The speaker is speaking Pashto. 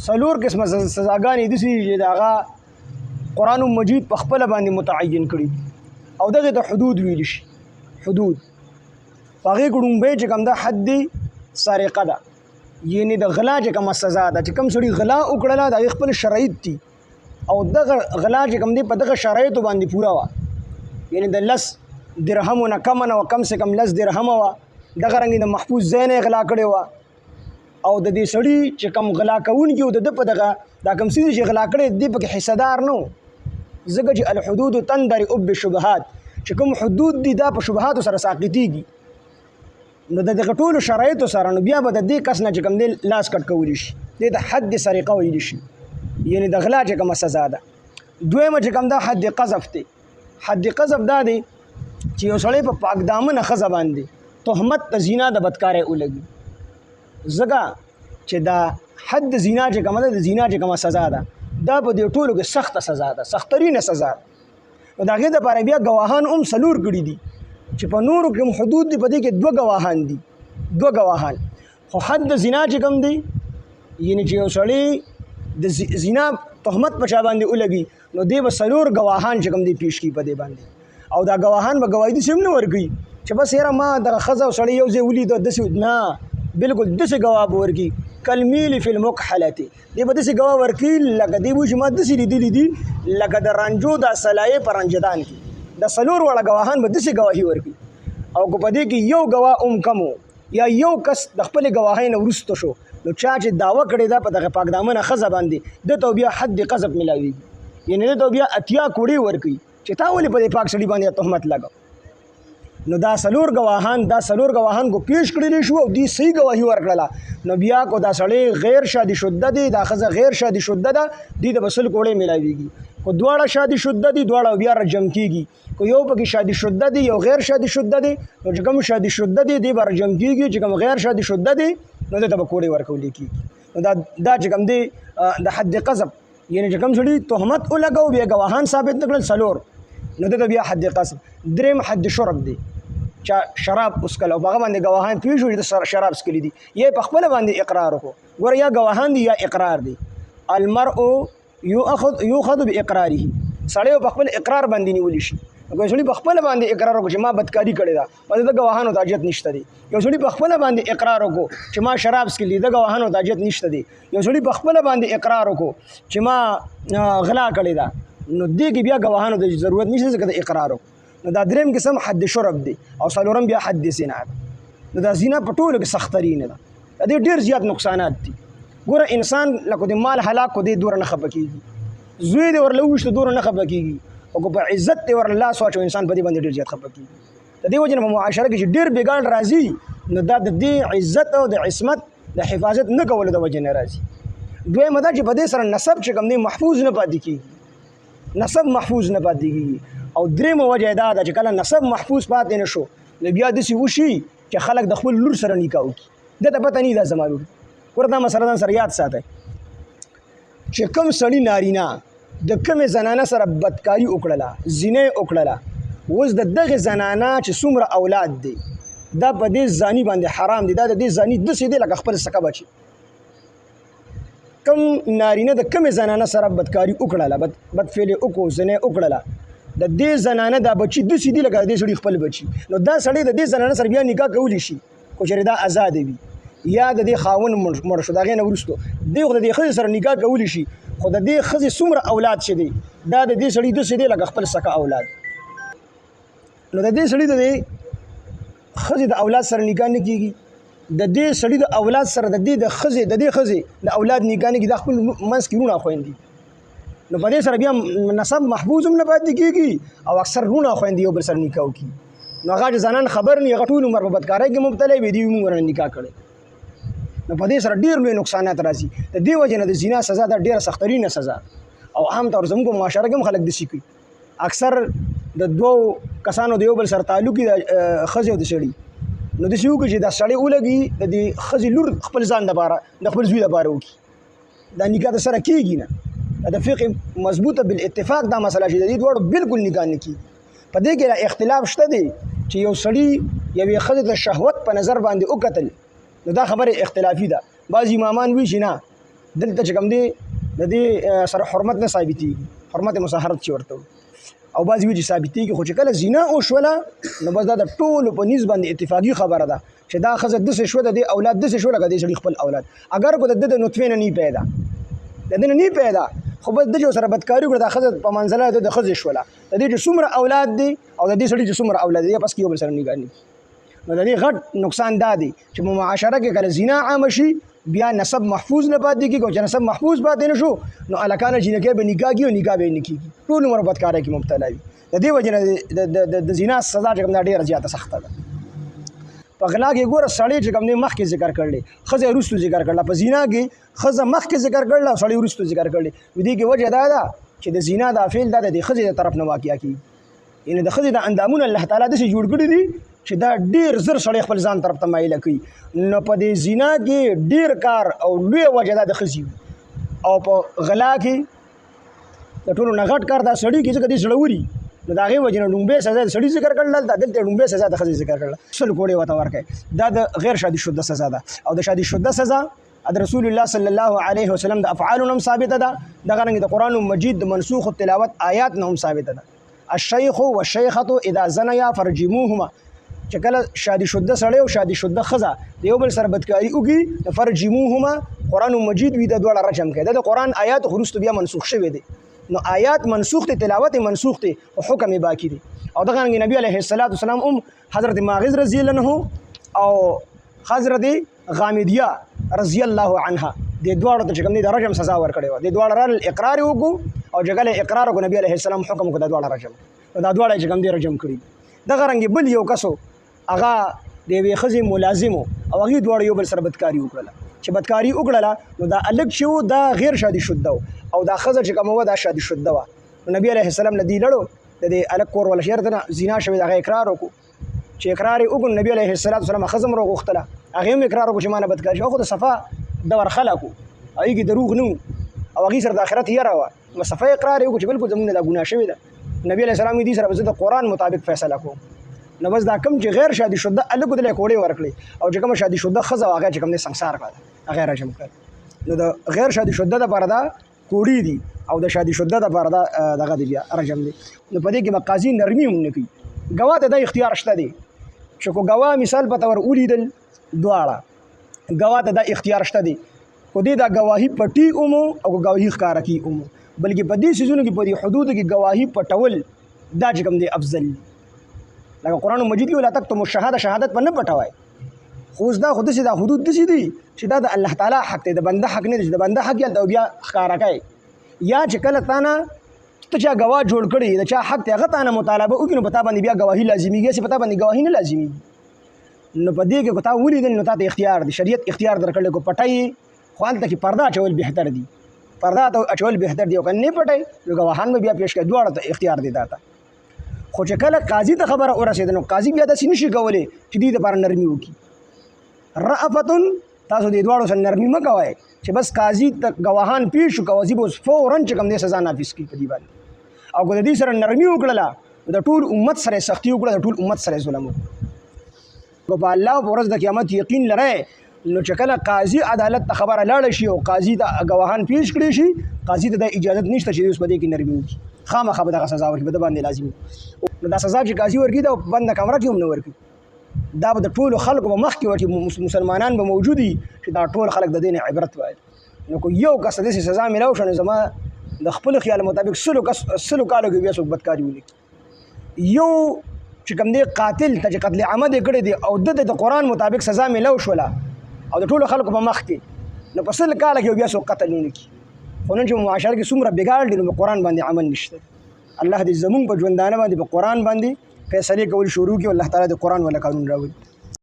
څلور قسمه سزاګانې داسې چې د هغه قرآن مجید په خپله باندې متعین کړي او دغه ته حدود ویل شي. حدود په هغې کې ړومبی چې کوم ده حد سارقه ده، یعنې د غلا چې کومه سزا ده. چې کوم سړي غلا وکړله د هغې خپل شرایط دي او دغه غلا چې کوم دی په دغه شرایطو باندې پوره وه، یعنې د 10 درهمو نه کمه نه وه، کم سے کم 10 درهمه وه. دغه رنګې د محفوظ ځای نه یې غلا کړې وه او د دې سړي چې کوم غلا کوونکي و د ده په دغه دا کوم څیز چې غلا کړی دی پکې حصهدار نه و، ځکه چې الحدود تندرئ بالشبهات چې کوم حدود دي دا په شبهاتو سره ساقطېږي. نو د دغه ټولو شرایطو سره نو بیا به د دې کس نه چې کوم دی لاس کټ کولی شي، دې ته حد سرقه ویلی شي، یعنې د غلا چې کومه سزا ده. دویمه چې کوم دا حد قذف دی. حد قذف دا دی چې یو سړی په پاک دامنه ښځه باندې تهمت د زنا د بدکارۍ ولګي، ځکه چې دا حد د زنا چې کومه ده د زنا چې کومه سزا ده دا په دې ټولو کې سخته سزا ده، سخترینه سزا ده. نو د هغې دپاره بیا ګواهان هم 4 کړي دي چې په نورو کې حدود دي، په دې کې 2 ګواهان دي، 2 ګواهان. خو حد د زنا چې کوم دی یعنې چې یو سړی د زنا تهمت په چا باندې ولګي نو دی به 4 ګواهان چې کوم دی پیش کړي په دې باندې، او دا ګواهان به ګواهي داسې هم نه ورکوي چې بس یاره ما دغه ښځه او سړی یو ځای ولیده داسې نه، بلکل داسې ګواه به ورکړي کالمیل فی المکحلة، دی به داسې ګواه ورکړي لکه دی به چې ما داسې لیدلي دي لکه د رانجو دا سلایې په رنجدان کې. د 4 واړه ګواهان به داسې ګواهي ورکړي او که په دې کې یو ګواه هم کم یا یو کس د خپلې ګواهۍ نه وروسته شو نو چا چې دعوه کړې ده په دغه پاک دامنه ښځه باندې دته بیا حد قذف میلاویږي، یعنې دته بیا 80 کوړې ورکوي چې تا ولې په دې پاک سړي باندې تهمت لګو. نو دا 4 ګواهان کو پیش کړلی شو او دوی صحیح ګواهي ورکړله، نو بیا کو دا سړی غیر شادي شده دی، دا ښځه غیر شادي شده ده، دوی ته به 100 کوړې میلاویږي. کو دواړه شادي شده دي دواړه بیا رجم کېږي، کو یو پکې شادي شده دی یو غیر شادي شده دی، نو چې کوم شادي شده دی دی به رجم کېږي، چې کوم غیر شادي شده دی نو دې ته به کوړې ورکولی کېږي. نو دا چې کوم دی د حد قذف یعنې چې کوم سړي تهمت ولګو بیا ګواهان ثابت نه کړل 4 نو دته بیا حد قذف. دریم حد شرب دی، چا شراب اسکل او هغه باندې ګواهان پیښ شو چې شراب اسکلی دي، یا په خپله باندې اقرار وکړو. ګوره یا ګواهان دي یا اقرار دی. المرء یؤخذ باقراره، سړی په خپل اقرار باندې نیولی شي. یو سړي په خپله باندې اقرار وکړو چې ما بدکاري کړې ده په د ګواهانو ته حاجت نشته دی. یو سړي په خپله باندې اقرار وکړو چې ما شراب څښلي د ګواهانو ته حاجت نشته دی. یو سړي په خپله باندې اقرار وکړو چې ما غلا کړې ده نو دې کې بیا ګواهانو ته ضرورت نشته ځکه د اقرار وکړو. نو دا دریم قسم حد شرب دی او 4م بیا حد زنا ده. نو دا زنا په ټولو کې سخترینه ده، د دې ډېر زیات نقصانات دي. ګوره انسان لکه د مال هلاک کو دی دوره نه خفه کېږي، زوی دې ورله وویشته دوره نه خفه کېږي، او که په عزت دې ورله لاس واچو انسان په دې باندې ډېر زیات خفه کېږي. د دې وجې نه په معاشره کې چې ډېر بېګاړ راځي نو دا د دې عزت او د عصمت د حفاظت نه کولو د وجې نه راځي. دویمه دا چې په دې سره نسب چې کوم دی محفوظ نه پاتې کېږي، نسب محفوظ نه پاتې کېږي. او دریمه وجه دا ده چې کله نسب محفوظ پاتې نه شو نو بیا داسې وشي چې خلک د خپل لور سره نکاح وکړي، دته پته نه ده زما لور. ګوره دا مسله ځان سره یاد ساتئ چې کوم سړي نارینه د کومې زنانه سره بدکاري وکړله، زینه یې وکړله، اوس د دغې زنانه چې څومره اولاد دی دا په دې زاني باندې حرام دی، دا د دې زاني داسې دی لکه خپل سکه بچي. کوم نارینه د کومې زنانه سره بدکاري وکړله، بدفعلې وکړو، زینه یې وکړله، د دې زنانه دا بچي داسې دي لکه د دې سړي خپل بچي. نو دا سړی د دې زنانه سره بیا نکاح کولی شي خو چېرې دا آزاده وي یا د دې خاوند مړ شو د هغې نه وروستو دی خو د دې ښځې سره نکاح کولی شي، خو د دې ښځې څومره اولاد چې دی دا د دې سړي داسې دی لکه خپل سکه اولاد. نو د دې سړي د دې ښځې د اولاد سره نکاح نه کېږي، د دې سړي د اولاد سره د دې ښځې د اولاد نکاح نه کېږي، دا خپل منځ کې رونه خویندې. نو په دې سره بیا نسب محفوظ هم نه پاتې کېږي او اکثر رونه خویندې یو بل سره نکاح وکړي. نو هغه چې زنان خبر نه وي هغه ټول عمر په بدکارۍ کې مبتلا وي، دوی موږ ورنه نکاح کړی. نو په دې سره ډېر لوی نقصانات راځي. د دې وجې نه د زنا سزا دا ډېره سخترینه سزا او عام طور زموږ په معاشره کې هم خلک داسې کوي. اکثر د 2 کسانو د یو بل سره تعلق وي، د ښځې او د سړي، نو داسې وکړي چې دا سړی ولګي د دې ښځې لور خپل ځان دپاره د خپل زوی دپاره وکړي، دا نکاح د سره کېږي نه. د فقه مضبوطه بالاتفاق دا مسله چې د دې دواړو بالکل نکاح نه کېږي. په دې کې اختلاف شته دی چې یو سړي یوې ښځې د شهوت په نظر باندې وکتل نو دا خبره اختلافي ده. بعض امامان وایي چې نه دلته چې کوم دی د دې سره حرمت نه ثابتېږي، حرمت مصاهرت چې ورته او بعضې وي چې ثابتېږي، خو چې کله زنا وشوله نو بس دا د ټولو په نیز باندې اتفاقي خبره ده چې دا ښځه داسې شوه، د دې اولاد داسې شوه لکه دې سړي خپل اولاد، اگر کو د ده د نطفې نه نی پیدا، د ده نه نی پیدا، خو بس ده چې ورسره بدکاري وکړه، دا ښځه په منزله د ښځې شوله، د دې چې څومره اولاد دی او د دې سړي چې څومره اولاد دی پس کې یو بل سره نګاه نه کړي. نو د دې غټ نقصان دا دی چې په معاشره کې کله زنا عامه شي بیا نسب محفوظ نه پاتې کېږي، او چې نسب محفوظ پاتې نه شو نو هلکانه جینکۍ به نکاح کېږي او نکاح به یې نه کېږي، ټول عمر بدکارۍ کې مبتلا وي. د دې وجې نه د زنا سزا چې کوم دا ډېره زیاته سخته ده. په غلا کې ګوره سړی چې کوم دی مخکې ذکر کړلی، ښځه یې وروستو ذکر کړله، په زنا کې ښځه مخکې ذکر کړله او سړی وروستو ذکر کړلی. دې کې وجه دا ده چې د زنا دا فعل دا د ښځې د طرف نه واقع کېږي، یعنې د ښځې د اندامونه الله تعالی داسې جوړ کړي دي چې دا ډېر زر سړی خپل ځان طرف ته مایله کوي. نو په دې زنا کې ډېر کار او لویه وجه دا د ښځې وي، او په غلا کې د ټولو نه غټ کار دا سړي کې ځکه دې زړه وري، نو د هغې وجې نه لومبۍ سزا د سړي ذکر کړل، دلته لومبۍ سزا د ښځې ذکر کړله، 100 کوړې ورته ورکړئ. دا د غیر شادي شده سزا ده، او د شادي شده سزا د رسول الله صلی الله علیه وسلم د افعالو نه هم ثابته ده، دغه رنګ د قرآن مجید د منسوخ التلاوت آیات نه هم ثابته ده. الشیخ والشیخة اذا زنیا فرجموهما، چې کله شادي شده سړی او شادي شده ښځه د یو بل سره بدکاري وکړي نو فرجموهما قرآن مجید وي د دواړه رجم کوي. دا د قرآن آیات خو وروسته بیا منسوخ شوی دی، نو آیات منسوخ دي، تلاوت منسوخ دي او حکم یې باقي دي. او دغه رنګ نبی علیه السلام هم حضرت ماغز رضی الله عنه او حضرت غامدیه رضی الله عنها د دواړو ته چې کوم دي د رجم سزا ورکړې وه، د دواړه رال اقرار یې وکړو او چې کله اقرار وکړو نبی علیه السلام حکم وکړو د دواړه رجم، نو دا دواړه چې کوم دي رجم کړي. دغه رنګ بل یو کسو هغه د یوې ښځې ملازم او هغې دواړو یو بل سره بدکاري وکړله، چې بدکاري وکړله نو دا الګ چې و دا غیر شادي شده او دا ښځه چې کومه وه دا شادي شده وه. نو نبی علیه السلام نه دی لړو د دې الګ کور والا شهر ته نه زنا شوې د هغه اقرار وکړو، چې اقرار یې وکړو نبی علیه السلام ښځه هم راغوښتله، هغې هم اقرار وکړو چې ما نه بدکاري شوه، خو د صفا دور خلکو هغې کې دروغ نه و او هغې سره د آخرت یره وه، نو صفا اقرار یې وکړو چې بلکل زموږ نه دا ګناه شوې ده. نبی علیه السلام دې سره به زه د قرآن مطابق فیصله کوم. نو بس دا کم چې غیر شادي شده الګ ودله کوړې ورکړې او چې کومه شادي شده ښځه وه هغه چې کوم دی سنګسار کړه هغه رجم کړ. نو د غیر شادي شده دپاره دا کوړې دي او د شادي شده دپاره دا دغه دی بیا رجم دی. نو په دې کې به قاضي نرمي هم نه کوي، ګواه ته دا اختیار شته دی چې کو ګواه مثال په طور ولیدل دواړه، ګواه ته دا اختیار شته دی خو دې دا ګواهي پټي اومو او ګواهي ښکاره کي اومو، بلکې په دې څیزونو کې په دې حدودو کې ګواهي پټول دا چې کوم دی افضل دی. لکه قرآن مجید کې ولا تکتموا الشهاده، شهادت په نه پټوئ، خو اوس دا خو داسې دا حدود داسې دي چې دا د الله تعالی حق دی، د بنده حق نه دی چې د بنده حق یې هلته بیا ښکاره کوئ. یا چې کله تا نه ته چا ګواه جوړ کړي د چا حق دی هغه تا نه مطالبه وکړي نو په تا باندې بیا ګواهي لازمیږي، هسې په تا باندې ګواهي نه لازمیږي. نو په دې کې که تا ولیدل نو تا ته اختیار دی، شریعت اختیار درکړی، کو پټئ خو هلته کې پرده اچول بهتر دي، پرده اچول بهتر دي او که نه پټئ نو ګواهان به بیا پیش کړي، دواړه ته اختیار دی دا ته. خو چې کله قاضي ته خبره ورسېده نو قاضي بیا داسې نشي کولی چې دې دپاره نرمي وکړي. رأفتن تاسو دې دواړو سره نرمي مه کوئ چې بس قاضي ته ګواهان پیش شو، قاضي به اوس فوراً چې کوم دی سزا نافظ کړي په دې باندې، او که د دې سره نرمي وکړله د ټول امت سره سختي وکړه، د ټول امت سره ظلم وکړه. که په الله په ورځ د قیامت یقین لرئ نو چې کله قاضي عدالت ته خبره لاړه شي او قاضي ته ګواهان پیش کړي شي، قاضي ته د اجازت نشته چې اوس په دې کې نرمي وکړي، خامخا به دغه سزا ورکړي، به د باندې لازمي. نو دا سزا چې قاضي ورکړي دا بنده کمره کې هم نه ورکړي، دا به د ټولو خلکو به مخکې ورکړي، مسلمانان به موجود وي چې دا ټول خلک د دې نه عبرت وایي. نو که یو کس داسې سزا میلاو شو نو زما د خپل خیال مطابق 100 کالو کې بیا څوک بدکاري ونه کړي. یو چې کوم دی قاتل ته چې قتل عمد یې کړی دی او د قرآن مطابق سزا میلاو شوله او د ټولو خلکو په مخ کې، نو په 100 کاله کې بیا څوک قتل ونه کړي. خو نن چې معاشره کې څومره بګاړ دي نو په قرآن باندې عمل نشته. الله دې زمونږ په ژوندانه باندې په قرآن باندې فیصلې کول شروع کړي او الله تعالی د قرآن والا قانون راوړي.